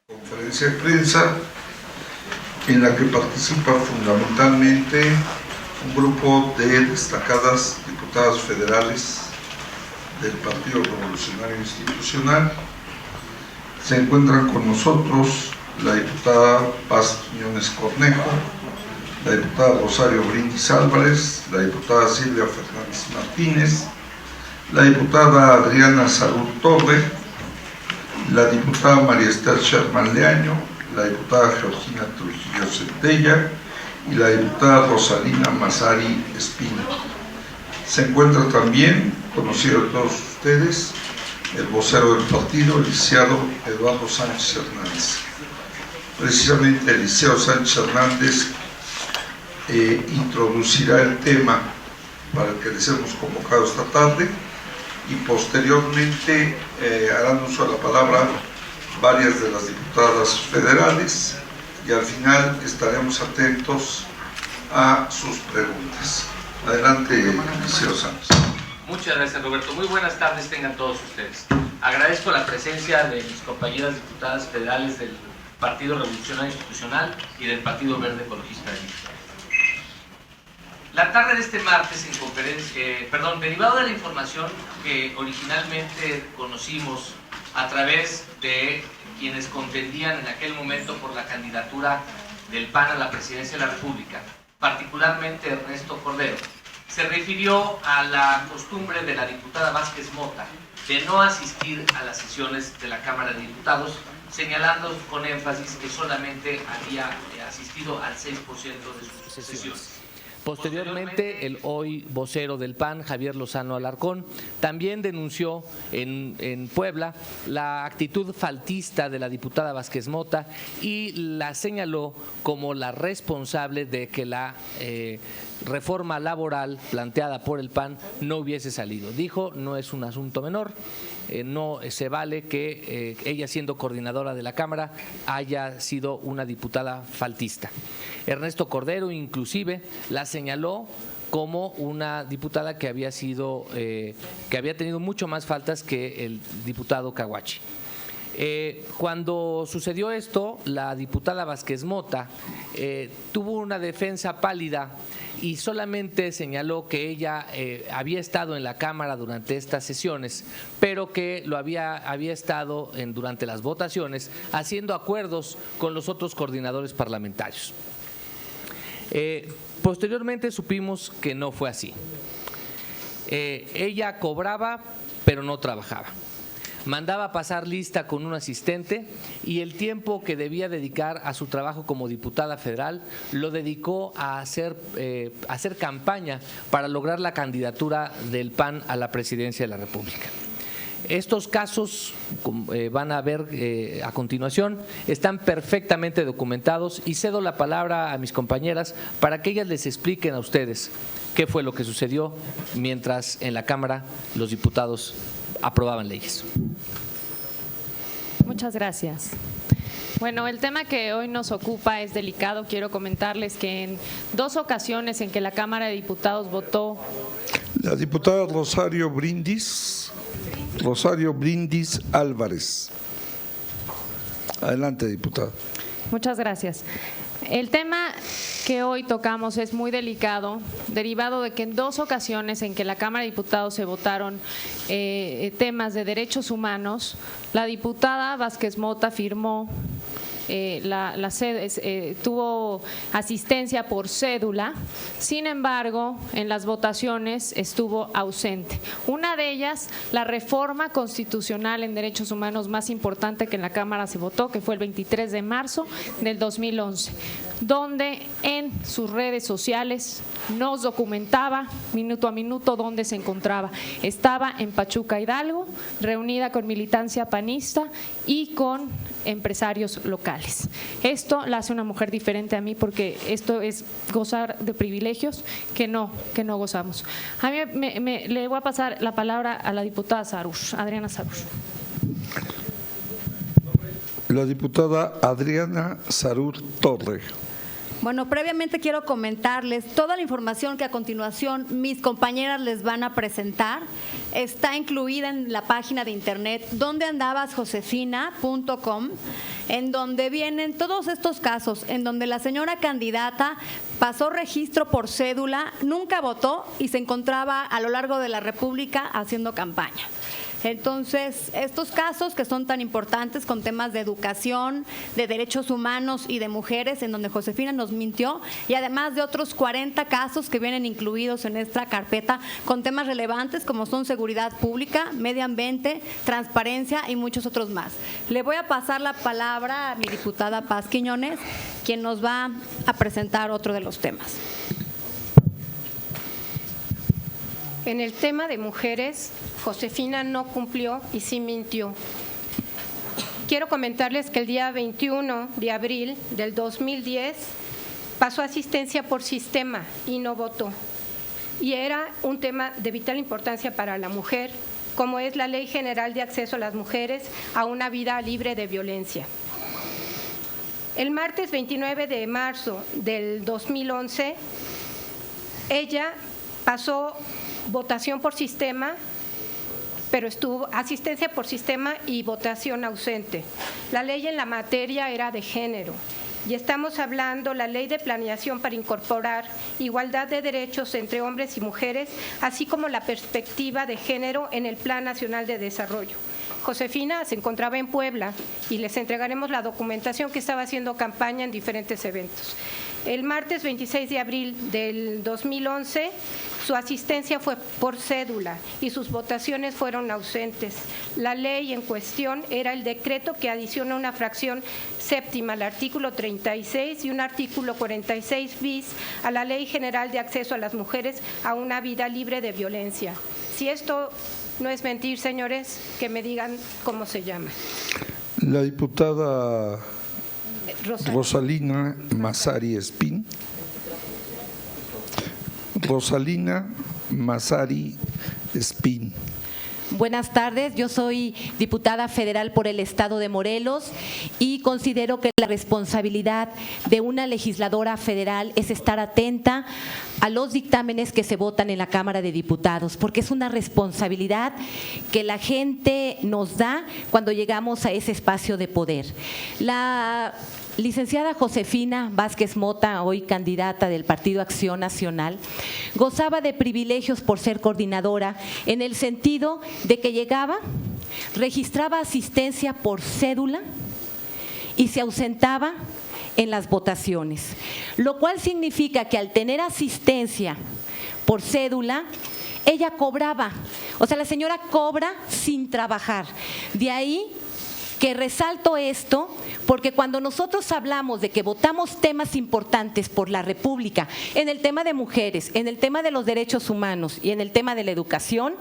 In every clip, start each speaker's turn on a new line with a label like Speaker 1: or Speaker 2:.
Speaker 1: Conferencia de prensa en la que participa fundamentalmente un grupo de destacadas diputadas federales del Partido Revolucionario Institucional. Se encuentran con nosotros la diputada Paz Quiñones Cornejo, la diputada Rosario Brindis Álvarez, la diputada Silvia Fernández Martínez, la diputada Adriana Sarur Torre, la diputada María Esther Sherman Leaño, la diputada Georgina Trujillo Centella y la diputada Rosalina Mazari Espino. Se encuentra también, conocido de todos ustedes, el vocero del partido, el licenciado Eduardo Sánchez Hernández. Precisamente el licenciado Sánchez Hernández introducirá el tema para el que les hemos convocado esta tarde y posteriormente harán uso de la palabra varias de las diputadas federales y al final estaremos atentos a sus preguntas. Adelante, licenciado Sánchez.
Speaker 2: Muchas gracias, Roberto. Muy buenas tardes tengan todos ustedes. Agradezco la presencia de mis compañeras diputadas federales del Partido Revolucionario Institucional y del Partido Verde Ecologista de México. La tarde de este martes, derivado de la información que originalmente conocimos a través de quienes contendían en aquel momento por la candidatura del PAN a la presidencia de la República, particularmente Ernesto Cordero, se refirió a la costumbre de la diputada Vázquez Mota de no asistir a las sesiones de la Cámara de Diputados, señalando con énfasis que solamente había asistido al 6% de sus sesiones.
Speaker 3: Posteriormente, el hoy vocero del PAN, Javier Lozano Alarcón, también denunció en Puebla la actitud faltista de la diputada Vázquez Mota y la señaló como la responsable de que la reforma laboral planteada por el PAN no hubiese salido. Dijo, no es un asunto menor, no se vale que ella, siendo coordinadora de la Cámara, haya sido una diputada faltista. Ernesto Cordero inclusive la señaló como una diputada que había tenido mucho más faltas que el diputado Caguachi. Cuando sucedió esto, la diputada Vázquez Mota tuvo una defensa pálida y solamente señaló que ella había estado en la Cámara durante estas sesiones, pero que había estado durante las votaciones haciendo acuerdos con los otros coordinadores parlamentarios. Posteriormente supimos que no fue así. Ella cobraba, pero no trabajaba. Mandaba pasar lista con un asistente y el tiempo que debía dedicar a su trabajo como diputada federal lo dedicó a hacer campaña para lograr la candidatura del PAN a la presidencia de la República. Estos casos, van a ver a continuación, están perfectamente documentados y cedo la palabra a mis compañeras para que ellas les expliquen a ustedes qué fue lo que sucedió mientras en la Cámara los diputados aprobaban leyes.
Speaker 4: Muchas gracias. Bueno, el tema que hoy nos ocupa es delicado. Quiero comentarles que en dos ocasiones en que la Cámara de Diputados votó…
Speaker 1: La diputada Rosario Brindis Álvarez. Adelante, diputada.
Speaker 4: Muchas gracias. El tema que hoy tocamos es muy delicado, derivado de que en dos ocasiones en que la Cámara de Diputados se votaron temas de derechos humanos, la diputada Vázquez Mota firmó tuvo asistencia por cédula, sin embargo, en las votaciones estuvo ausente. Una de ellas, la reforma constitucional en derechos humanos más importante que en la Cámara se votó, que fue el 23 de marzo del 2011, donde en sus redes sociales nos documentaba minuto a minuto dónde se encontraba. Estaba en Pachuca, Hidalgo, reunida con militancia panista y con empresarios locales. Esto la hace una mujer diferente a mí porque esto es gozar de privilegios que no gozamos. A mí le voy a pasar la palabra a la diputada Adriana Sarur.
Speaker 1: La diputada Adriana Sarur Torre.
Speaker 5: Bueno, previamente quiero comentarles toda la información que a continuación mis compañeras les van a presentar. Está incluida en la página de internet dondeandabasjosefina.com. en donde vienen todos estos casos, en donde la señora candidata pasó registro por cédula, nunca votó y se encontraba a lo largo de la República haciendo campaña. Entonces, estos casos que son tan importantes con temas de educación, de derechos humanos y de mujeres, en donde Josefina nos mintió, y además de otros 40 casos que vienen incluidos en esta carpeta con temas relevantes como son seguridad pública, medio ambiente, transparencia y muchos otros más. Le voy a pasar la palabra a mi diputada Paz Quiñones, quien nos va a presentar otro de los temas.
Speaker 6: En el tema de mujeres, Josefina no cumplió y sí mintió. Quiero comentarles que el día 21 de abril del 2010 pasó asistencia por sistema y no votó. Y era un tema de vital importancia para la mujer, como es la Ley General de Acceso a las Mujeres a una vida libre de violencia. El martes 29 de marzo del 2011, ella pasó votación por sistema, pero estuvo asistencia por sistema y votación ausente. La ley en la materia era de género y estamos hablando la ley de planeación para incorporar igualdad de derechos entre hombres y mujeres, así como la perspectiva de género en el Plan Nacional de Desarrollo. Josefina se encontraba en Puebla y les entregaremos la documentación que estaba haciendo campaña en diferentes eventos. El martes 26 de abril del 2011, su asistencia fue por cédula y sus votaciones fueron ausentes. La ley en cuestión era el decreto que adiciona una fracción séptima al artículo 36 y un artículo 46 bis a la Ley General de Acceso a las Mujeres a una vida libre de violencia. Si esto no es mentir, señores, que me digan cómo se llama.
Speaker 1: La diputada Rosalina Massari Espín. Rosalina Massari Espín.
Speaker 7: Buenas tardes, yo soy diputada federal por el Estado de Morelos y considero que la responsabilidad de una legisladora federal es estar atenta a los dictámenes que se votan en la Cámara de Diputados, porque es una responsabilidad que la gente nos da cuando llegamos a ese espacio de poder. La licenciada Josefina Vázquez Mota, hoy candidata del Partido Acción Nacional, gozaba de privilegios por ser coordinadora en el sentido de que llegaba, registraba asistencia por cédula y se ausentaba en las votaciones, lo cual significa que al tener asistencia por cédula, ella cobraba, o sea, la señora cobra sin trabajar. De ahí que resalto esto, porque cuando nosotros hablamos de que votamos temas importantes por la República, en el tema de mujeres, en el tema de los derechos humanos y en el tema de la educación,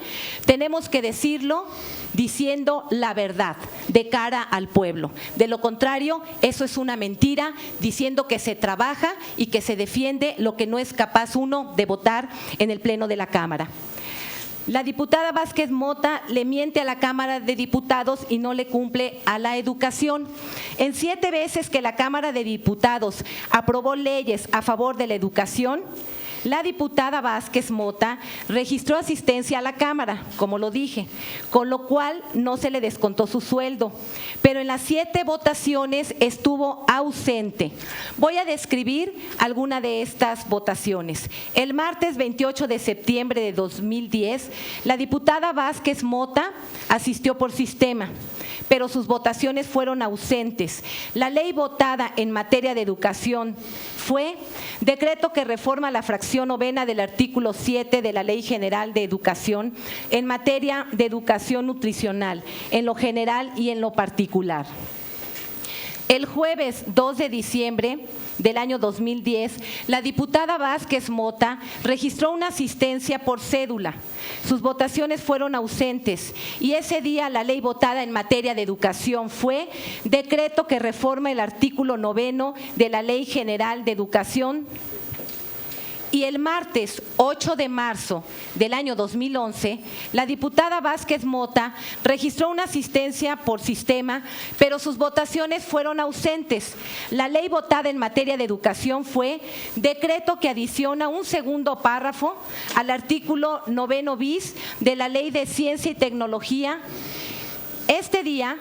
Speaker 7: tenemos que decirlo diciendo la verdad de cara al pueblo. De lo contrario, eso es una mentira, diciendo que se trabaja y que se defiende lo que no es capaz uno de votar en el Pleno de la Cámara. La diputada Vázquez Mota le miente a la Cámara de Diputados y no le cumple a la educación. En 7 veces que la Cámara de Diputados aprobó leyes a favor de la educación, la diputada Vázquez Mota registró asistencia a la Cámara, como lo dije, con lo cual no se le descontó su sueldo, pero en las 7 votaciones estuvo ausente. Voy a describir alguna de estas votaciones. El martes 28 de septiembre de 2010, la diputada Vázquez Mota asistió por sistema, pero sus votaciones fueron ausentes. La ley votada en materia de educación fue decreto que reforma la fracción novena del artículo 7 de la Ley General de Educación en materia de educación nutricional, en lo general y en lo particular. El jueves 2 de diciembre del año 2010, la diputada Vázquez Mota registró una asistencia por cédula. Sus votaciones fueron ausentes y ese día la ley votada en materia de educación fue decreto que reforma el artículo 9 de la Ley General de Educación. Y el martes 8 de marzo del año 2011, la diputada Vázquez Mota registró una asistencia por sistema, pero sus votaciones fueron ausentes. La ley votada en materia de educación fue decreto que adiciona un segundo párrafo al artículo 9 bis de la Ley de Ciencia y Tecnología. Este día,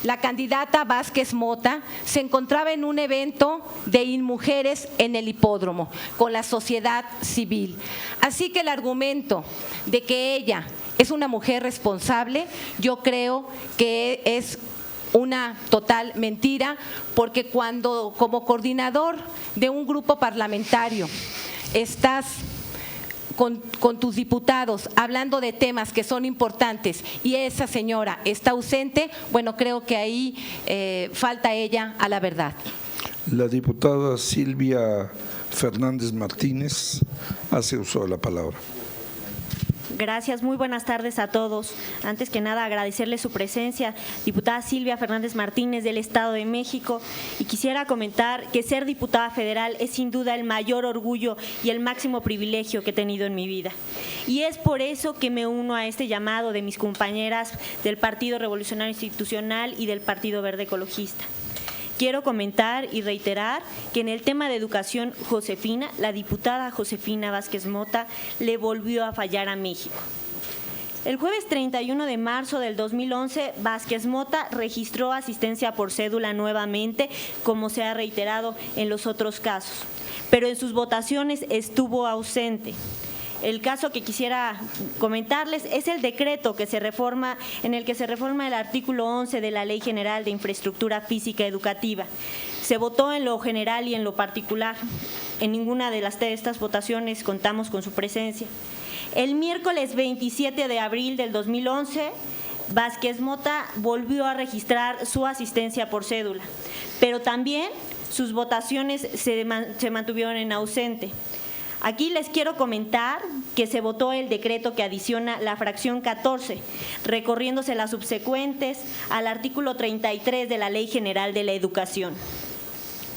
Speaker 7: la candidata Vázquez Mota se encontraba en un evento de InMujeres en el hipódromo con la sociedad civil. Así que el argumento de que ella es una mujer responsable, yo creo que es una total mentira, porque cuando como coordinador de un grupo parlamentario estás con tus diputados hablando de temas que son importantes y esa señora está ausente, bueno, creo que ahí falta ella a la verdad.
Speaker 1: La diputada Silvia Fernández Martínez hace uso de la palabra.
Speaker 8: Gracias, muy buenas tardes a todos. Antes que nada, agradecerle su presencia, diputada Silvia Fernández Martínez del Estado de México, y quisiera comentar que ser diputada federal es sin duda el mayor orgullo y el máximo privilegio que he tenido en mi vida. Y es por eso que me uno a este llamado de mis compañeras del Partido Revolucionario Institucional y del Partido Verde Ecologista. Quiero comentar y reiterar que en el tema de educación, la diputada Josefina Vázquez Mota le volvió a fallar a México. El jueves 31 de marzo del 2011, Vázquez Mota registró asistencia por cédula nuevamente, como se ha reiterado en los otros casos, pero en sus votaciones estuvo ausente. El caso que quisiera comentarles es el decreto que se reforma, en el que se reforma el artículo 11 de la Ley General de Infraestructura Física Educativa. Se votó en lo general y en lo particular. En ninguna de estas votaciones contamos con su presencia. El miércoles 27 de abril del 2011, Vázquez Mota volvió a registrar su asistencia por cédula, pero también sus votaciones se mantuvieron en ausente. Aquí les quiero comentar que se votó el decreto que adiciona la fracción 14, recorriéndose las subsecuentes al artículo 33 de la Ley General de la Educación.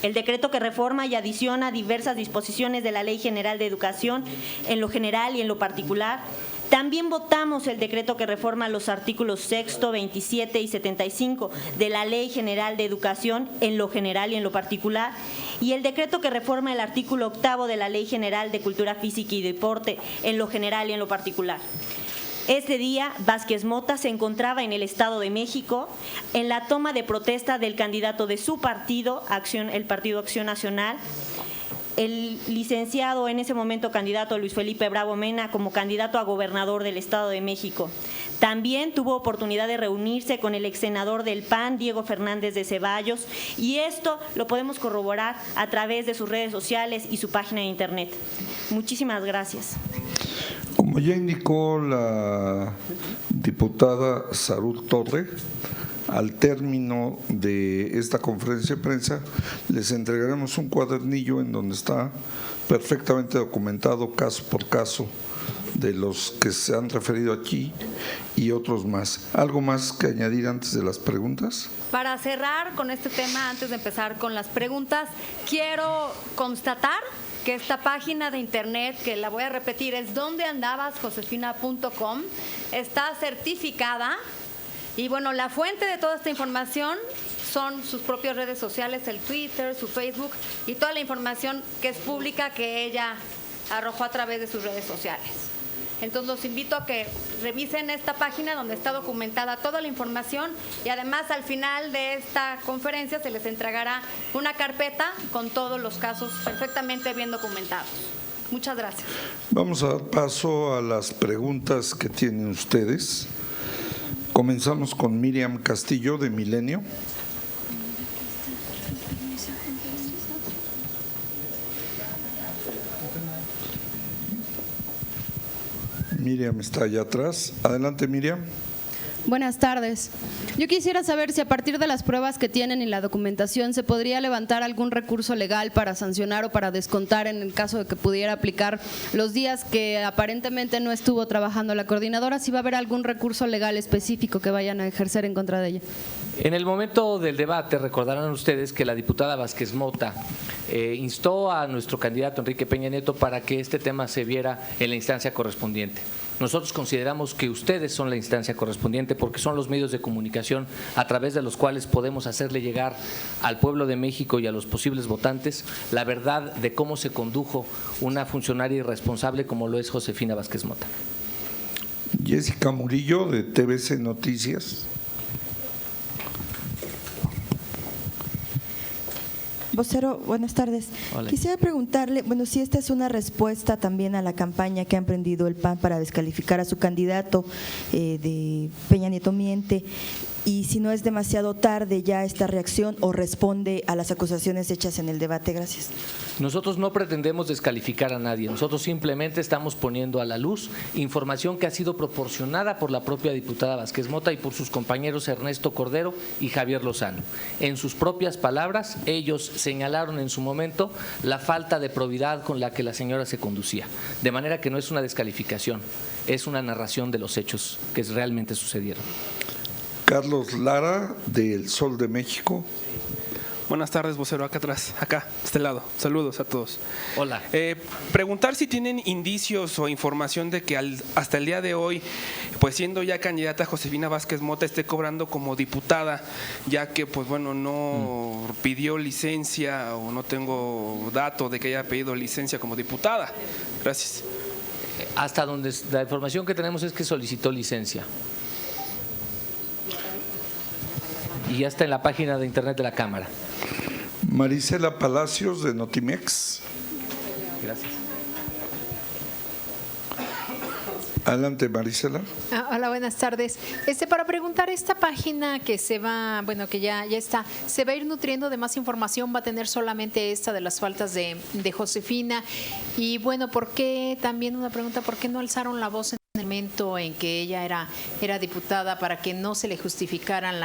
Speaker 8: El decreto que reforma y adiciona diversas disposiciones de la Ley General de Educación en lo general y en lo particular. También votamos el decreto que reforma los artículos 6, 27 y 75 de la Ley General de Educación en lo general y en lo particular, y el decreto que reforma el artículo 8 de la Ley General de Cultura Física y Deporte en lo general y en lo particular. Este día, Vázquez Mota se encontraba en el Estado de México en la toma de protesta del candidato de su partido, el Partido Acción Nacional, el licenciado en ese momento candidato Luis Felipe Bravo Mena como candidato a gobernador del Estado de México. También tuvo oportunidad de reunirse con el ex senador del PAN, Diego Fernández de Ceballos, y esto lo podemos corroborar a través de sus redes sociales y su página de internet. Muchísimas gracias.
Speaker 1: Como ya indicó la diputada Sarut Torre, al término de esta conferencia de prensa les entregaremos un cuadernillo en donde está perfectamente documentado caso por caso de los que se han referido aquí y otros más. ¿Algo más que añadir antes de las preguntas?
Speaker 5: Para cerrar con este tema, antes de empezar con las preguntas, quiero constatar que esta página de internet, que la voy a repetir, es dondeandabasjosefina.com, está certificada. Y bueno, la fuente de toda esta información son sus propias redes sociales, el Twitter, su Facebook y toda la información que es pública que ella arrojó a través de sus redes sociales. Entonces los invito a que revisen esta página donde está documentada toda la información, y además al final de esta conferencia se les entregará una carpeta con todos los casos perfectamente bien documentados. Muchas gracias.
Speaker 1: Vamos a dar paso a las preguntas que tienen ustedes. Comenzamos con Miriam Castillo de Milenio. Miriam está allá atrás. Adelante, Miriam.
Speaker 9: Buenas tardes. Yo quisiera saber si a partir de las pruebas que tienen y la documentación se podría levantar algún recurso legal para sancionar o para descontar en el caso de que pudiera aplicar los días que aparentemente no estuvo trabajando la coordinadora, si va a haber algún recurso legal específico que vayan a ejercer en contra de ella.
Speaker 3: En el momento del debate recordarán ustedes que la diputada Vázquez Mota instó a nuestro candidato Enrique Peña Nieto para que este tema se viera en la instancia correspondiente. Nosotros consideramos que ustedes son la instancia correspondiente porque son los medios de comunicación a través de los cuales podemos hacerle llegar al pueblo de México y a los posibles votantes la verdad de cómo se condujo una funcionaria irresponsable como lo es Josefina Vázquez Mota.
Speaker 1: Jessica Murillo de TVC Noticias.
Speaker 10: Vocero, buenas tardes.
Speaker 3: Hola.
Speaker 10: Quisiera preguntarle, bueno, si esta es una respuesta también a la campaña que ha emprendido el PAN para descalificar a su candidato de Peña Nieto Miente, y si no es demasiado tarde ya esta reacción o responde a las acusaciones hechas en el debate. Gracias.
Speaker 3: Nosotros no pretendemos descalificar a nadie, nosotros simplemente estamos poniendo a la luz información que ha sido proporcionada por la propia diputada Vázquez Mota y por sus compañeros Ernesto Cordero y Javier Lozano. En sus propias palabras, ellos señalaron en su momento la falta de probidad con la que la señora se conducía, de manera que no es una descalificación, es una narración de los hechos que realmente sucedieron.
Speaker 1: Carlos Lara, del Sol de México.
Speaker 11: Buenas tardes, vocero, acá atrás, acá, de este lado. Saludos a todos.
Speaker 3: Hola.
Speaker 11: Preguntar si tienen indicios o información de que hasta el día de hoy, pues siendo ya candidata Josefina Vázquez Mota, esté cobrando como diputada, ya que pues bueno, no pidió licencia o no tengo dato de que haya pedido licencia como diputada. Gracias.
Speaker 3: Hasta donde la información que tenemos es que solicitó licencia. Y ya está en la página de internet de la Cámara.
Speaker 1: Marisela Palacios, de Notimex.
Speaker 3: Gracias.
Speaker 1: Adelante, Marisela.
Speaker 12: Hola, buenas tardes. Para preguntar, esta página que se va, bueno, que ya está, ¿se va a ir nutriendo de más información? ¿Va a tener solamente esta de las faltas de Josefina? Y bueno, ¿por qué, también una pregunta, por qué no alzaron la voz en el momento en que ella era diputada para que no se le justificaran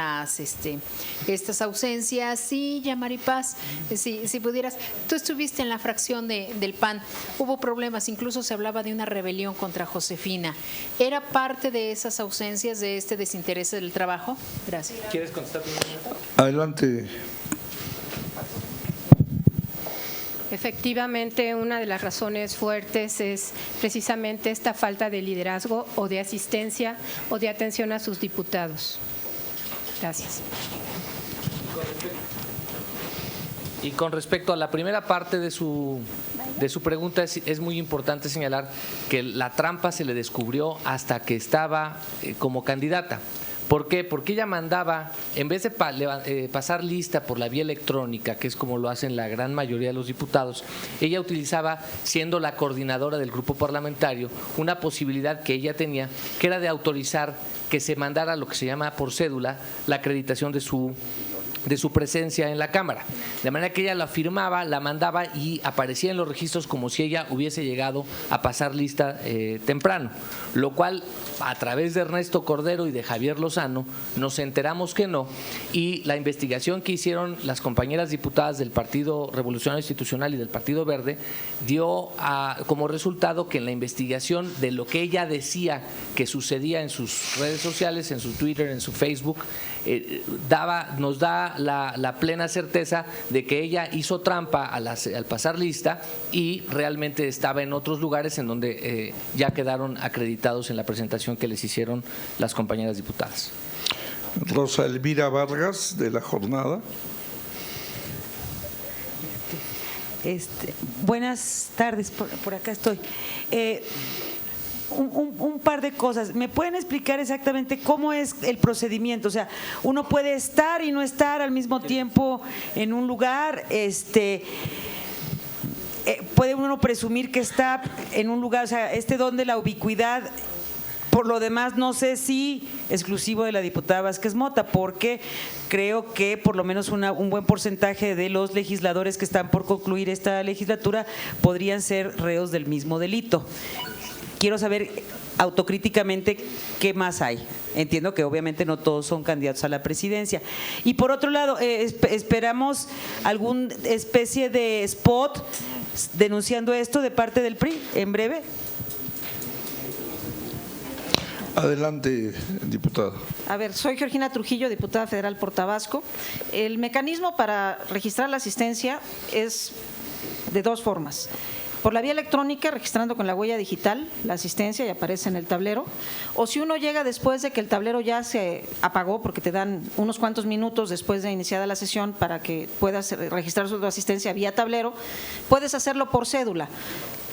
Speaker 12: estas ausencias? Sí, Yamari Paz, si pudieras, tú estuviste en la fracción del PAN, hubo problemas, incluso se hablaba de una rebelión contra Josefina. ¿Era parte de esas ausencias, de este desinterés del trabajo? Gracias.
Speaker 3: ¿Quieres contestar primero?
Speaker 1: Adelante.
Speaker 6: Efectivamente, una de las razones fuertes es precisamente esta falta de liderazgo o de asistencia o de atención a sus diputados. Gracias.
Speaker 3: Y con respecto a la primera parte de su pregunta, es muy importante señalar que la trampa se le descubrió hasta que estaba como candidata. ¿Por qué? Porque ella mandaba, en vez de pasar lista por la vía electrónica, que es como lo hacen la gran mayoría de los diputados, ella utilizaba, siendo la coordinadora del grupo parlamentario, una posibilidad que ella tenía, que era de autorizar que se mandara lo que se llama por cédula la acreditación de su presencia en la Cámara. De manera que ella la firmaba, la mandaba y aparecía en los registros como si ella hubiese llegado a pasar lista temprano, lo cual a través de Ernesto Cordero y de Javier Lozano nos enteramos que no, y la investigación que hicieron las compañeras diputadas del Partido Revolucionario Institucional y del Partido Verde dio como resultado que en la investigación de lo que ella decía que sucedía en sus redes sociales, en su Twitter, en su Facebook, nos da la plena certeza de que ella hizo trampa al pasar lista y realmente estaba en otros lugares en donde ya quedaron acreditados en la presentación que les hicieron las compañeras diputadas.
Speaker 1: Rosa Elvira Vargas, de La Jornada.
Speaker 13: Buenas tardes, por acá estoy. Un par de cosas. ¿Me pueden explicar exactamente cómo es el procedimiento? O sea, uno puede estar y no estar al mismo tiempo en un lugar. Puede uno presumir que está en un lugar, o sea, don de la ubicuidad. Por lo demás, no sé si exclusivo de la diputada Vázquez Mota, porque creo que por lo menos un buen porcentaje de los legisladores que están por concluir esta legislatura podrían ser reos del mismo delito. Quiero saber autocríticamente qué más hay. Entiendo que obviamente no todos son candidatos a la presidencia. Y por otro lado, esperamos alguna especie de spot denunciando esto de parte del PRI en breve.
Speaker 1: Adelante, diputada.
Speaker 14: A ver, soy Georgina Trujillo, diputada federal por Tabasco. El mecanismo para registrar la asistencia es de dos formas. Por la vía electrónica, registrando con la huella digital la asistencia y aparece en el tablero, o si uno llega después de que el tablero ya se apagó, porque te dan unos cuantos minutos después de iniciada la sesión para que puedas registrar su asistencia vía tablero, puedes hacerlo por cédula.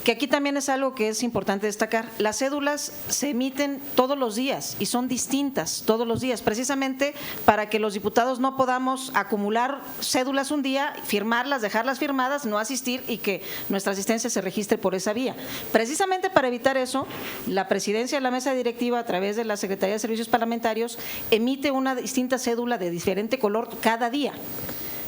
Speaker 14: que aquí también es algo que es importante destacar. Las cédulas se emiten todos los días y son distintas todos los días, precisamente para que los diputados no podamos acumular cédulas un día, firmarlas, dejarlas firmadas, no asistir y que nuestra asistencia se registre por esa vía. Precisamente para evitar eso, la presidencia de la mesa directiva, a través de la Secretaría de Servicios Parlamentarios, emite una distinta cédula de diferente color cada día.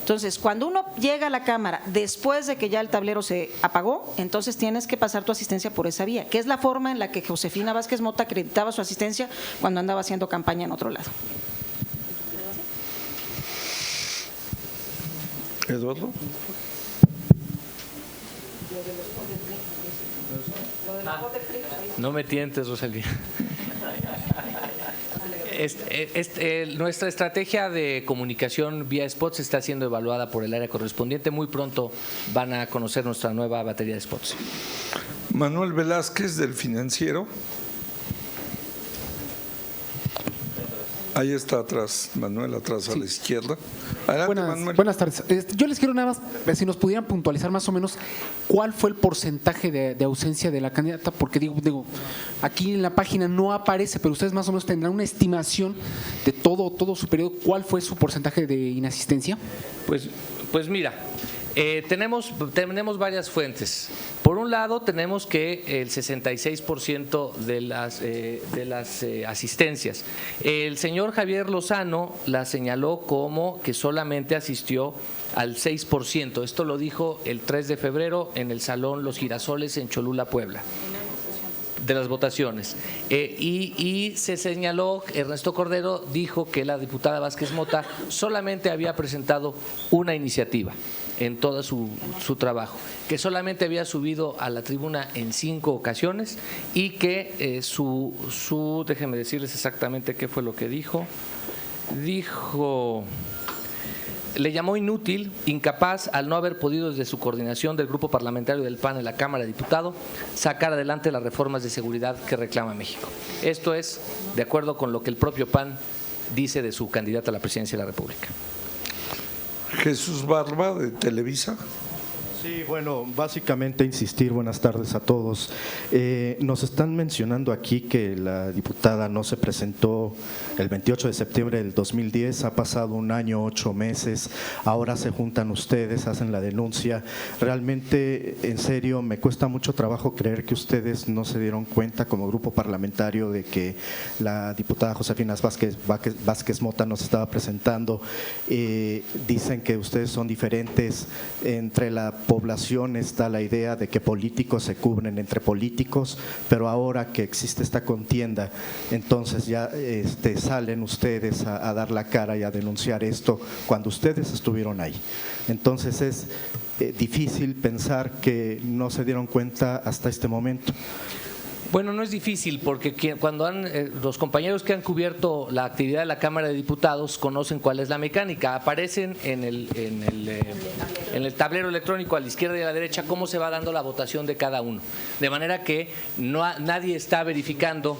Speaker 14: Entonces, cuando uno llega a la Cámara después de que ya el tablero se apagó, entonces tienes que pasar tu asistencia por esa vía, que es la forma en la que Josefina Vázquez Mota acreditaba su asistencia cuando andaba haciendo campaña en otro lado.
Speaker 1: Eduardo.
Speaker 3: No me tientes, Rosalía. Nuestra estrategia de comunicación vía spots está siendo evaluada por el área correspondiente. Muy pronto van a conocer nuestra nueva batería de spots.
Speaker 1: Manuel Velázquez, del Financiero. Ahí está atrás, Manuel, atrás a la izquierda. Adelante, Manuel.
Speaker 15: Buenas tardes. Yo les quiero nada más, si nos pudieran puntualizar más o menos cuál fue el porcentaje de ausencia de la candidata, porque digo, aquí en la página no aparece, pero ustedes más o menos tendrán una estimación de todo su periodo. ¿Cuál fue su porcentaje de inasistencia?
Speaker 3: Pues mira, tenemos varias fuentes. Por un lado, tenemos que el 66% de las asistencias. El señor Javier Lozano la señaló como que solamente asistió al 6%. Esto lo dijo el 3 de febrero en el Salón Los Girasoles en Cholula, Puebla, de las votaciones. Y se señaló, Ernesto Cordero dijo que la diputada Vázquez Mota solamente había presentado una iniciativa en todo su trabajo, que solamente había subido a la tribuna en 5 ocasiones y que déjenme decirles exactamente qué fue lo que dijo. Le llamó inútil, incapaz, al no haber podido desde su coordinación del grupo parlamentario del PAN en la Cámara de Diputados sacar adelante las reformas de seguridad que reclama México. Esto es de acuerdo con lo que el propio PAN dice de su candidata a la presidencia de la República.
Speaker 1: Jesús Barba, de Televisa.
Speaker 16: Sí, bueno, básicamente insistir, buenas tardes a todos. Nos están mencionando aquí que la diputada no se presentó el 28 de septiembre del 2010, ha pasado 1 año, 8 meses, ahora se juntan ustedes, hacen la denuncia. Realmente, en serio, me cuesta mucho trabajo creer que ustedes no se dieron cuenta como grupo parlamentario de que la diputada Josefina Vázquez Mota nos estaba presentando. Dicen que ustedes son diferentes. Entre la población está la idea de que políticos se cubren entre políticos, pero ahora que existe esta contienda, entonces ya salen ustedes a dar la cara y a denunciar esto cuando ustedes estuvieron ahí. Entonces es difícil pensar que no se dieron cuenta hasta este momento.
Speaker 3: Bueno, no es difícil porque cuando los compañeros que han cubierto la actividad de la Cámara de Diputados conocen cuál es la mecánica. Aparecen en el tablero electrónico a la izquierda y a la derecha cómo se va dando la votación de cada uno. De manera que nadie está verificando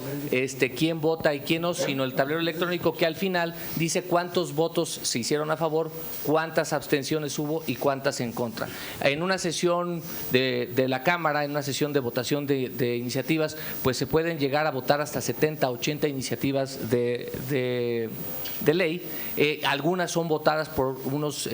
Speaker 3: quién vota y quién no, sino el tablero electrónico que al final dice cuántos votos se hicieron a favor, cuántas abstenciones hubo y cuántas en contra. En una sesión de la Cámara, en una sesión de votación de iniciativas, pues se pueden llegar a votar hasta 70, 80 iniciativas de ley. Algunas son votadas por unos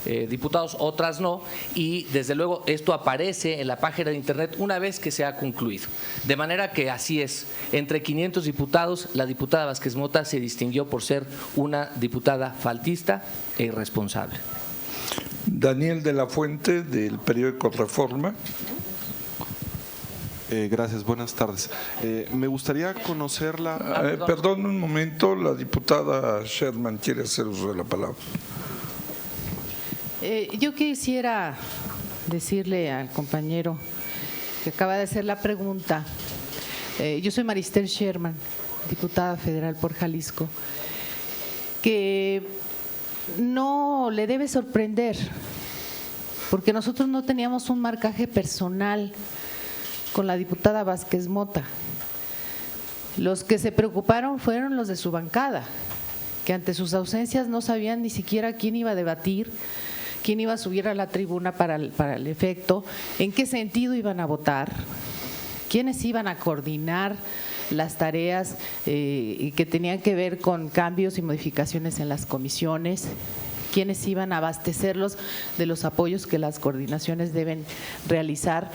Speaker 3: diputados, otras no, y desde luego esto aparece en la página de internet una vez que se ha concluido. De manera que así es, entre 500 diputados, la diputada Vázquez Mota se distinguió por ser una diputada faltista e irresponsable.
Speaker 1: Daniel de la Fuente, del periódico Reforma.
Speaker 17: Gracias, buenas tardes. Me gustaría conocerla.
Speaker 1: Perdón un momento, la diputada Sherman quiere hacer uso de la palabra.
Speaker 18: Yo quisiera decirle al compañero que acaba de hacer la pregunta. Yo soy Maristel Sherman, diputada federal por Jalisco, que no le debe sorprender, porque nosotros no teníamos un marcaje personal con la diputada Vázquez Mota. Los que se preocuparon fueron los de su bancada, que ante sus ausencias no sabían ni siquiera quién iba a debatir, quién iba a subir a la tribuna para el efecto, en qué sentido iban a votar, quiénes iban a coordinar las tareas que tenían que ver con cambios y modificaciones en las comisiones, quiénes iban a abastecerlos de los apoyos que las coordinaciones deben realizar,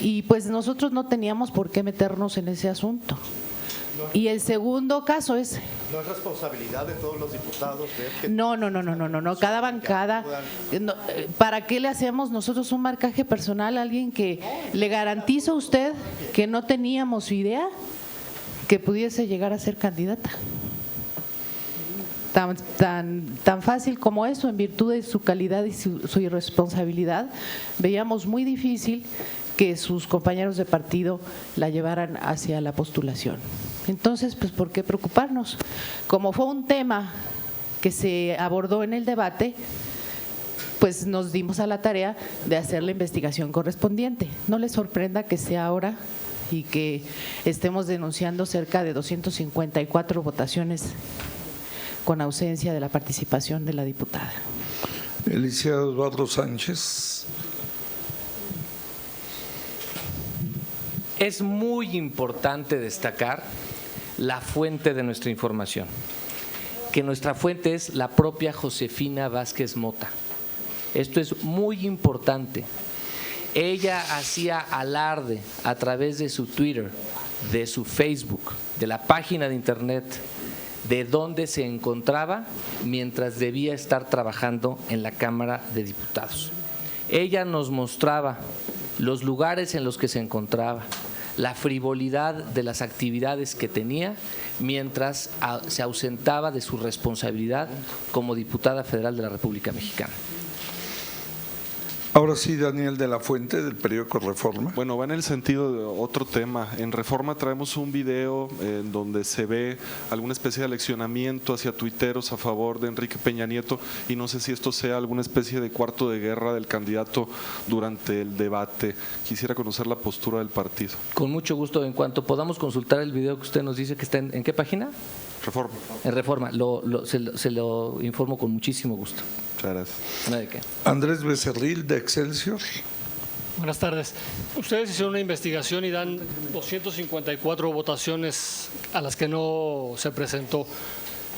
Speaker 18: y pues nosotros no teníamos por qué meternos en ese asunto. Y el segundo caso es…
Speaker 19: ¿No es responsabilidad de todos los diputados ver que…
Speaker 18: No, cada bancada… ¿Para qué le hacemos nosotros un marcaje personal a alguien que le garantizo a usted que no teníamos idea que pudiese llegar a ser candidata? Tan fácil como eso, en virtud de su calidad y su irresponsabilidad, veíamos muy difícil que sus compañeros de partido la llevaran hacia la postulación. Entonces, pues, ¿por qué preocuparnos? Como fue un tema que se abordó en el debate, pues nos dimos a la tarea de hacer la investigación correspondiente. No les sorprenda que sea ahora y que estemos denunciando cerca de 254 votaciones con ausencia de la participación de la diputada.
Speaker 1: El licenciado Eduardo Sánchez.
Speaker 3: Es muy importante destacar la fuente de nuestra información, que nuestra fuente es la propia Josefina Vázquez Mota. Esto es muy importante. Ella hacía alarde a través de su Twitter, de su Facebook, de la página de internet, de dónde se encontraba mientras debía estar trabajando en la Cámara de Diputados. Ella nos mostraba los lugares en los que se encontraba, la frivolidad de las actividades que tenía mientras se ausentaba de su responsabilidad como diputada federal de la República Mexicana.
Speaker 17: Ahora sí, Daniel de la Fuente, del periódico Reforma. Bueno, va en el sentido de otro tema. En Reforma traemos un video en donde se ve alguna especie de aleccionamiento hacia tuiteros a favor de Enrique Peña Nieto, y no sé si esto sea alguna especie de cuarto de guerra del candidato durante el debate. Quisiera conocer la postura del partido.
Speaker 3: Con mucho gusto. En cuanto podamos consultar el video que usted nos dice que está ¿en qué página?
Speaker 17: Reforma.
Speaker 3: En Reforma. Se lo informo con muchísimo gusto.
Speaker 17: Muchas gracias.
Speaker 3: No hay de qué.
Speaker 1: Andrés Becerril, de Excelsior.
Speaker 20: Buenas tardes. Ustedes hicieron una investigación y dan 254 votaciones a las que no se presentó.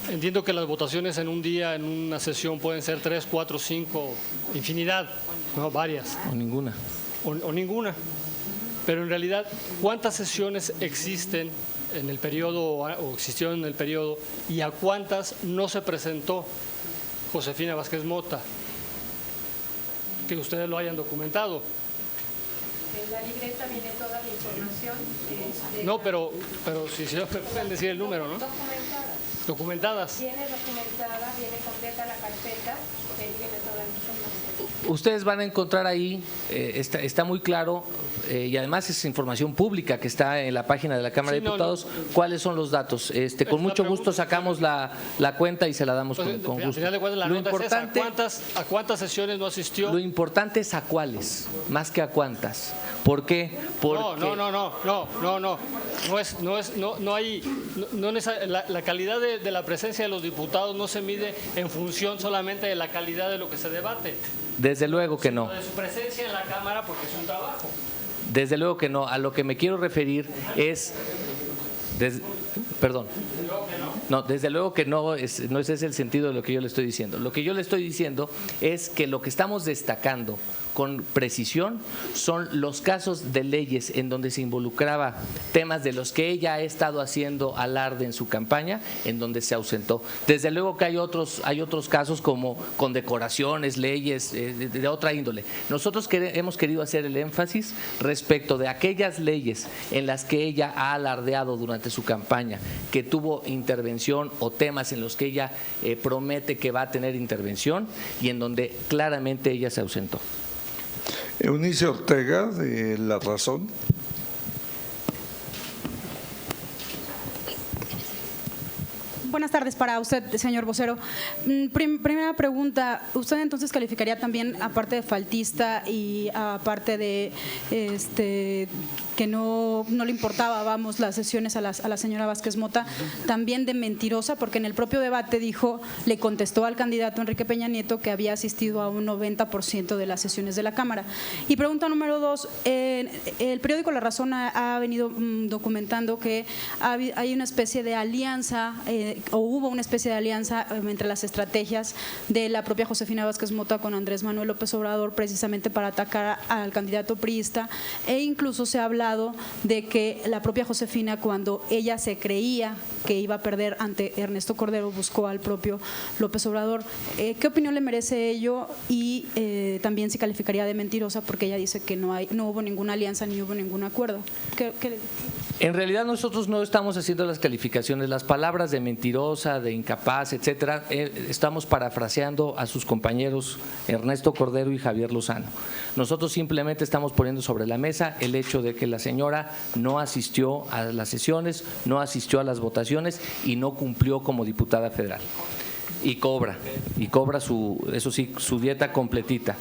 Speaker 20: Entiendo que las votaciones en un día, en una sesión, pueden ser 3, 4, 5, infinidad, no, varias.
Speaker 3: O ninguna.
Speaker 20: O ninguna. Pero en realidad, ¿cuántas sesiones existen en el periodo o existieron en el periodo y a cuántas no se presentó Josefina Vázquez Mota? Que ustedes lo hayan documentado.
Speaker 6: En la libreta viene toda la información.
Speaker 20: No, pero si se pueden decir el número, ¿no? Documentadas.
Speaker 6: Viene documentada, viene completa la carpeta, viene toda la información.
Speaker 3: Ustedes van a encontrar ahí, está muy claro, y además es información pública que está en la página de la Cámara de Diputados, cuáles son los datos. Con mucho gusto sacamos la cuenta y se la damos con gusto.
Speaker 20: Al final de cuentas, la nota es esa, ¿a cuántas sesiones no asistió?
Speaker 3: Lo importante es a cuáles, más que a cuántas. ¿Por qué? Porque
Speaker 20: la calidad de la presencia de los diputados no se mide en función solamente de la calidad de lo que se debate.
Speaker 3: Desde luego que no.
Speaker 20: De su presencia en la Cámara, porque es un trabajo.
Speaker 3: Desde luego que no. A lo que me quiero referir es… Perdón. No, desde luego que no es ese el sentido de lo que yo le estoy diciendo. Lo que yo le estoy diciendo es que lo que estamos destacando con precisión son los casos de leyes en donde se involucraba temas de los que ella ha estado haciendo alarde en su campaña, en donde se ausentó. Desde luego que hay otros casos como condecoraciones, leyes de otra índole. Nosotros hemos querido hacer el énfasis respecto de aquellas leyes en las que ella ha alardeado durante su campaña, que tuvo intervención, o temas en los que ella promete que va a tener intervención y en donde claramente ella se ausentó.
Speaker 1: Eunice Ortega, de La Razón.
Speaker 21: Buenas tardes para usted, señor vocero. Primera pregunta, ¿usted entonces calificaría también, aparte de faltista y aparte de que no le importaba, vamos, las sesiones a la señora Vázquez Mota, también de mentirosa? Porque en el propio debate le contestó al candidato Enrique Peña Nieto que había asistido a un 90% de las sesiones de la Cámara. Y pregunta número 2, el periódico La Razón ha venido documentando que hay una especie de alianza, o hubo una especie de alianza entre las estrategias de la propia Josefina Vázquez Mota con Andrés Manuel López Obrador, precisamente para atacar al candidato priista, e incluso se ha hablado de que la propia Josefina, cuando ella se creía que iba a perder ante Ernesto Cordero, buscó al propio López Obrador. ¿Qué opinión le merece ello? Y también se calificaría de mentirosa porque ella dice que no hubo ninguna alianza ni hubo ningún acuerdo. ¿Qué le dice?
Speaker 3: En realidad nosotros no estamos haciendo las calificaciones, las palabras de mentirosa, de incapaz, etcétera, estamos parafraseando a sus compañeros Ernesto Cordero y Javier Lozano. Nosotros simplemente estamos poniendo sobre la mesa el hecho de que la señora no asistió a las sesiones, no asistió a las votaciones y no cumplió como diputada federal. Y cobra su dieta completita.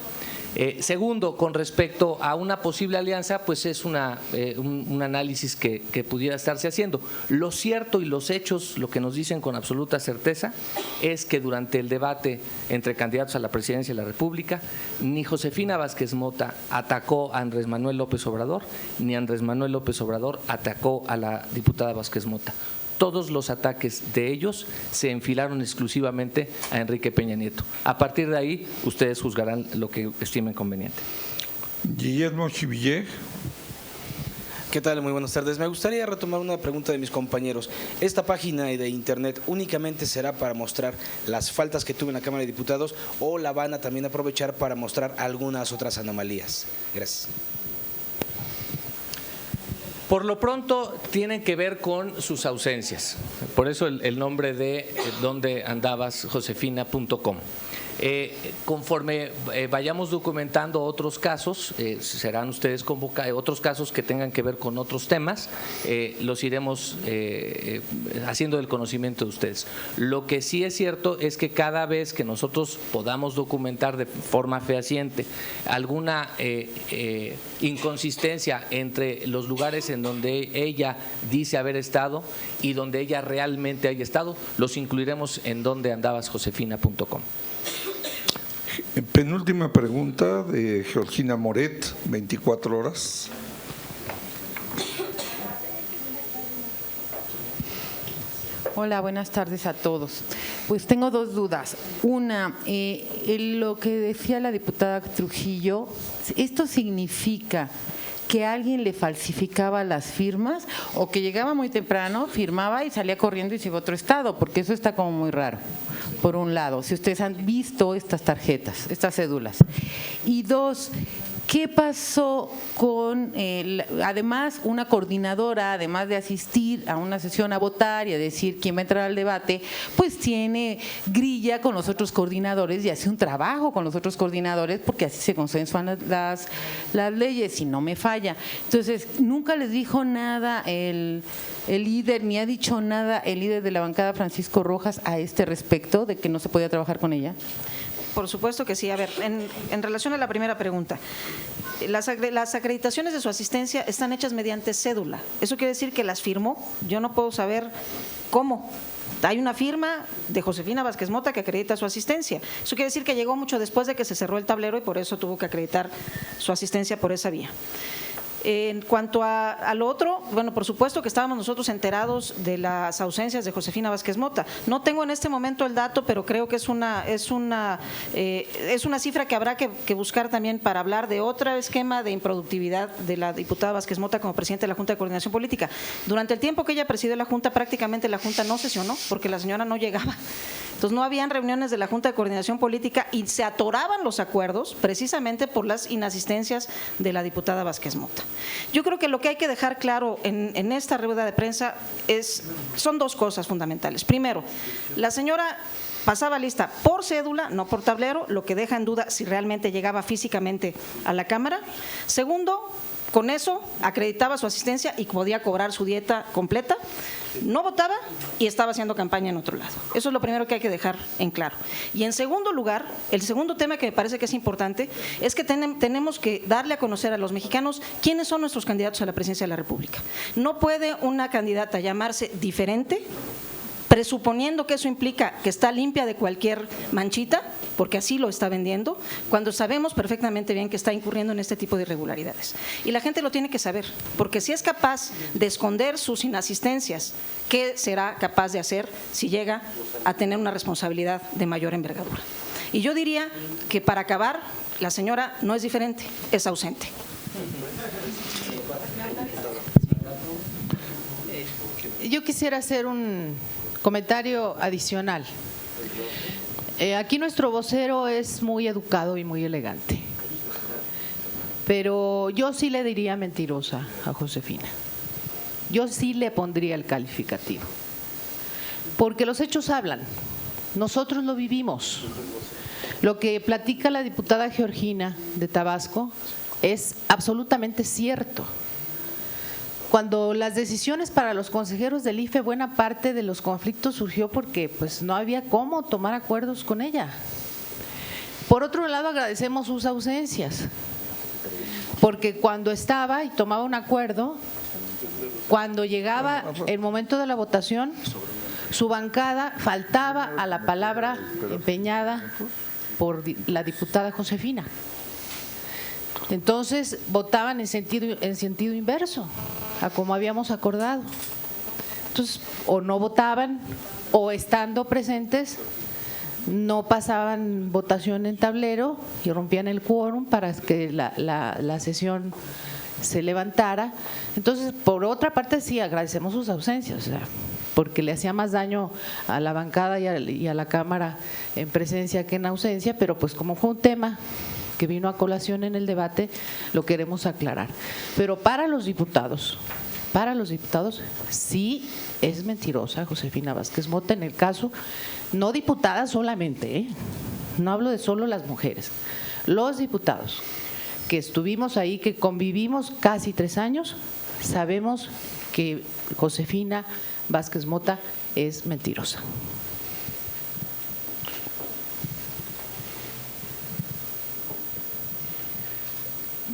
Speaker 3: Segundo, con respecto a una posible alianza, pues es un análisis que pudiera estarse haciendo. Lo cierto y los hechos, lo que nos dicen con absoluta certeza, es que durante el debate entre candidatos a la presidencia de la República, ni Josefina Vázquez Mota atacó a Andrés Manuel López Obrador, ni Andrés Manuel López Obrador atacó a la diputada Vázquez Mota. Todos los ataques de ellos se enfilaron exclusivamente a Enrique Peña Nieto. A partir de ahí, ustedes juzgarán lo que estimen conveniente.
Speaker 1: Guillermo Chivillé.
Speaker 22: ¿Qué tal? Muy buenas tardes. Me gustaría retomar una pregunta de mis compañeros. ¿Esta página de internet únicamente será para mostrar las faltas que tuve en la Cámara de Diputados o la van a también aprovechar para mostrar algunas otras anomalías? Gracias.
Speaker 3: Por lo pronto tienen que ver con sus ausencias, por eso el nombre de donde andabas, josefina.com. Conforme vayamos documentando otros casos, serán ustedes convocados, otros casos que tengan que ver con otros temas, los iremos haciendo del conocimiento de ustedes. Lo que sí es cierto es que cada vez que nosotros podamos documentar de forma fehaciente alguna inconsistencia entre los lugares en donde ella dice haber estado y donde ella realmente haya estado, los incluiremos en donde andabas, josefina.com.
Speaker 1: Penúltima pregunta de Georgina Moret, 24 horas.
Speaker 23: Hola, buenas tardes a todos. Pues tengo dos dudas. Una, lo que decía la diputada Trujillo, ¿esto significa que alguien le falsificaba las firmas o que llegaba muy temprano, firmaba y salía corriendo y se iba a otro estado? Porque eso está como muy raro, por un lado, si ustedes han visto estas tarjetas, estas cédulas. Y dos, ¿qué pasó con, además, una coordinadora, además de asistir a una sesión a votar y a decir quién va a entrar al debate, pues tiene grilla con los otros coordinadores y hace un trabajo con los otros coordinadores porque así se consensuan las leyes, si no me falla? Entonces, nunca les dijo nada el líder, ni ha dicho nada el líder de la bancada, Francisco Rojas, a este respecto, de que no se podía trabajar con ella.
Speaker 14: Por supuesto que sí. A ver, en relación a la primera pregunta, las acreditaciones de su asistencia están hechas mediante cédula. Eso quiere decir que las firmó. Yo no puedo saber cómo. Hay una firma de Josefina Vázquez Mota que acredita su asistencia. Eso quiere decir que llegó mucho después de que se cerró el tablero y por eso tuvo que acreditar su asistencia por esa vía. En cuanto a lo otro, bueno, por supuesto que estábamos nosotros enterados de las ausencias de Josefina Vázquez Mota. No tengo en este momento el dato, pero creo que es una cifra que habrá que buscar también para hablar de otro esquema de improductividad de la diputada Vázquez Mota como presidenta de la Junta de Coordinación Política. Durante el tiempo que ella presidió la Junta, prácticamente la Junta no sesionó porque la señora no llegaba. Entonces no habían reuniones de la Junta de Coordinación Política y se atoraban los acuerdos precisamente por las inasistencias de la diputada Vázquez Mota. Yo creo que lo que hay que dejar claro en esta rueda de prensa son dos cosas fundamentales. Primero, la señora pasaba lista por cédula, no por tablero, lo que deja en duda si realmente llegaba físicamente a la Cámara. Segundo, Con eso acreditaba su asistencia y podía cobrar su dieta completa. No votaba y estaba haciendo campaña en otro lado. Eso es lo primero que hay que dejar en claro. Y en segundo lugar, el segundo tema que me parece que es importante es que tenemos que darle a conocer a los mexicanos quiénes son nuestros candidatos a la presidencia de la República. No puede una candidata llamarse diferente presuponiendo que eso implica que está limpia de cualquier manchita, porque así lo está vendiendo, cuando sabemos perfectamente bien que está incurriendo en este tipo de irregularidades. Y la gente lo tiene que saber, porque si es capaz de esconder sus inasistencias, ¿qué será capaz de hacer si llega a tener una responsabilidad de mayor envergadura? Y yo diría que para acabar, la señora no es diferente, es ausente.
Speaker 18: Yo quisiera hacer un comentario adicional. Aquí nuestro vocero es muy educado y muy elegante, pero yo sí le diría mentirosa a Josefina. Yo sí le pondría el calificativo, porque los hechos hablan, nosotros lo vivimos. Lo que platica la diputada Georgina de Tabasco es absolutamente cierto. Cuando las decisiones para los consejeros del IFE, buena parte de los conflictos surgió porque pues no había cómo tomar acuerdos con ella. Por otro lado, agradecemos sus ausencias, porque cuando estaba y tomaba un acuerdo, cuando llegaba el momento de la votación, su bancada faltaba a la palabra empeñada por la diputada Josefina. Entonces votaban en sentido inverso a como habíamos acordado. Entonces, o no votaban, o estando presentes, no pasaban votación en tablero y rompían el quórum para que la sesión se levantara. Entonces, por otra parte, sí, agradecemos sus ausencias, o sea, porque le hacía más daño a la bancada y a la Cámara en presencia que en ausencia, pero pues como fue un tema que vino a colación en el debate, lo queremos aclarar. Pero para los diputados sí es mentirosa Josefina Vázquez Mota en el caso, no diputada solamente, no hablo de solo las mujeres, los diputados que estuvimos ahí, que convivimos casi 3 años, sabemos que Josefina Vázquez Mota es mentirosa.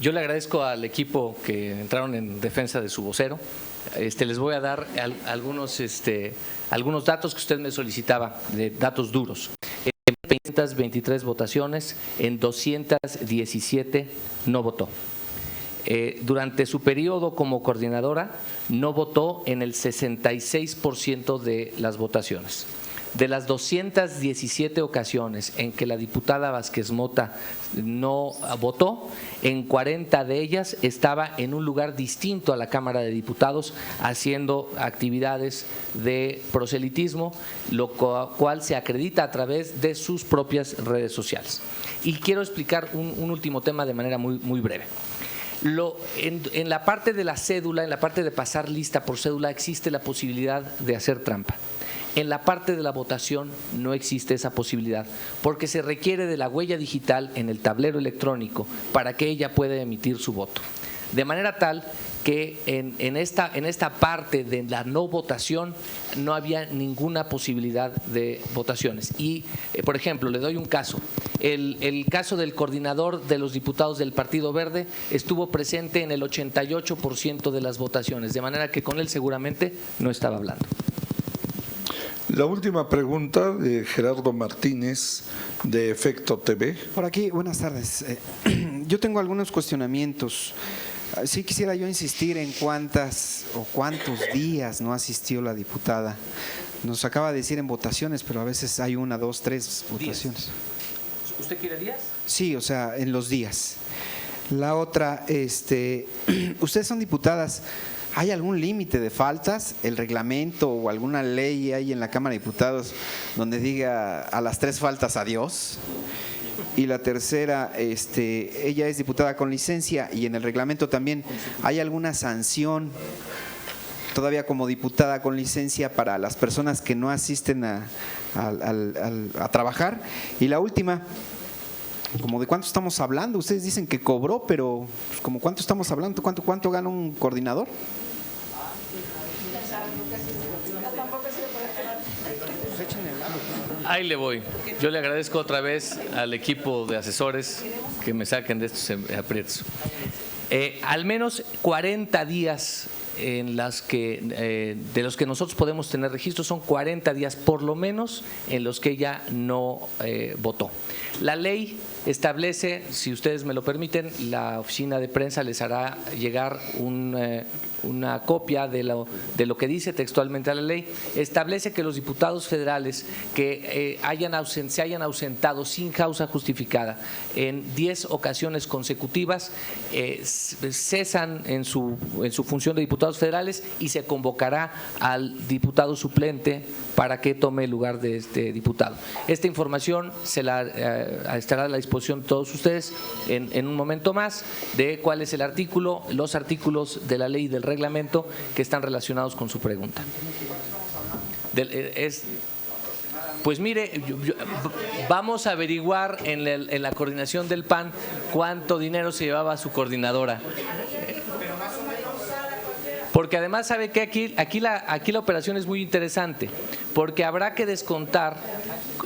Speaker 3: Yo le agradezco al equipo que entraron en defensa de su vocero. Les voy a dar algunos datos que usted me solicitaba, de datos duros. En 523 votaciones, en 217 no votó. Durante su periodo como coordinadora, no votó en el 66% de las votaciones. De las 217 ocasiones en que la diputada Vázquez Mota no votó, en 40 de ellas estaba en un lugar distinto a la Cámara de Diputados haciendo actividades de proselitismo, lo cual se acredita a través de sus propias redes sociales. Y quiero explicar un último tema de manera muy breve. En la parte de la cédula, en la parte de pasar lista por cédula, existe la posibilidad de hacer trampa. En la parte de la votación no existe esa posibilidad, porque se requiere de la huella digital en el tablero electrónico para que ella pueda emitir su voto. De manera tal que en esta parte de la no votación no había ninguna posibilidad de votaciones. Y, por ejemplo, le doy un caso. El caso del coordinador de los diputados del Partido Verde estuvo presente en el 88% de las votaciones, de manera que con él seguramente no estaba hablando.
Speaker 1: La última pregunta de Gerardo Martínez, de Efecto TV.
Speaker 2: Por aquí, buenas tardes. Yo tengo algunos cuestionamientos. Sí quisiera yo insistir en cuántas o cuántos días no asistió la diputada. Nos acaba de decir en votaciones, pero a veces hay 1, 2, 3 votaciones.
Speaker 3: ¿Usted quiere días?
Speaker 2: Sí, o sea, en los días. La otra, ustedes son diputadas. ¿Hay algún límite de faltas? ¿El reglamento o alguna ley hay en la Cámara de Diputados donde diga a las 3 faltas adiós? Y la tercera, ella es diputada con licencia y en el reglamento también, ¿hay alguna sanción todavía como diputada con licencia para las personas que no asisten a trabajar? Y la última, ¿Como de cuánto estamos hablando? Ustedes dicen que cobró, pero pues, ¿como cuánto estamos hablando? ¿Cuánto gana un coordinador?
Speaker 3: Ahí le voy. Yo le agradezco otra vez al equipo de asesores que me saquen de estos aprietos. Al menos 40 días en las que de los que nosotros podemos tener registro son 40 días por lo menos en los que ella no votó. La ley establece, si ustedes me lo permiten, la oficina de prensa les hará llegar una copia de lo que dice textualmente la ley. Establece que los diputados federales que se hayan ausentado sin causa justificada en 10 ocasiones consecutivas cesan en su función de diputados federales y se convocará al diputado suplente para que tome el lugar de este diputado. Esta información estará a la disposición de todos ustedes en un momento más de cuál es el artículo, los artículos de la ley y del reglamento que están relacionados con su pregunta. Pues mire, vamos a averiguar en la coordinación del PAN cuánto dinero se llevaba su coordinadora. Porque además sabe que aquí la operación es muy interesante, porque habrá que descontar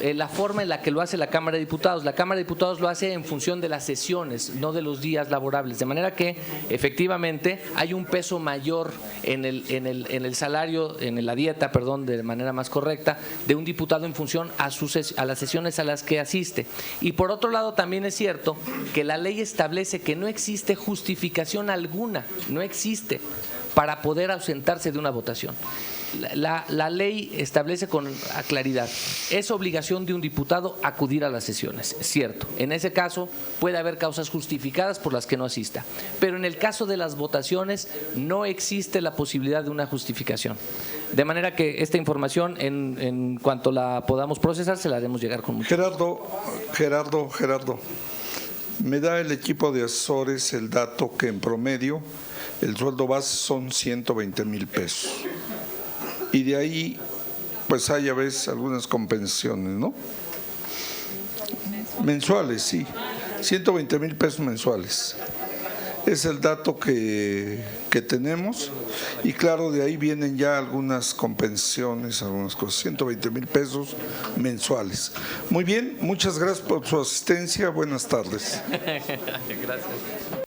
Speaker 3: la forma en la que lo hace la Cámara de Diputados. La Cámara de Diputados lo hace en función de las sesiones, no de los días laborables, de manera que efectivamente hay un peso mayor en el salario, en la dieta, perdón, de manera más correcta, de un diputado en función a las sesiones a las que asiste. Y por otro lado también es cierto que la ley establece que no existe justificación alguna, no existe, para poder ausentarse de una votación. La ley establece con claridad, es obligación de un diputado acudir a las sesiones, es cierto. En ese caso puede haber causas justificadas por las que no asista, pero en el caso de las votaciones no existe la posibilidad de una justificación. De manera que esta información, en cuanto la podamos procesar, se la haremos llegar con mucho
Speaker 1: gusto. Gerardo, me da el equipo de asesores el dato que en promedio el sueldo base son 120,000 pesos. Y de ahí, pues hay a veces algunas compensaciones, ¿no? Mensuales, sí. 120,000 pesos mensuales. Es el dato que tenemos. Y claro, de ahí vienen ya algunas compensaciones, algunas cosas. 120,000 pesos mensuales. Muy bien, muchas gracias por su asistencia. Buenas tardes.
Speaker 3: Gracias.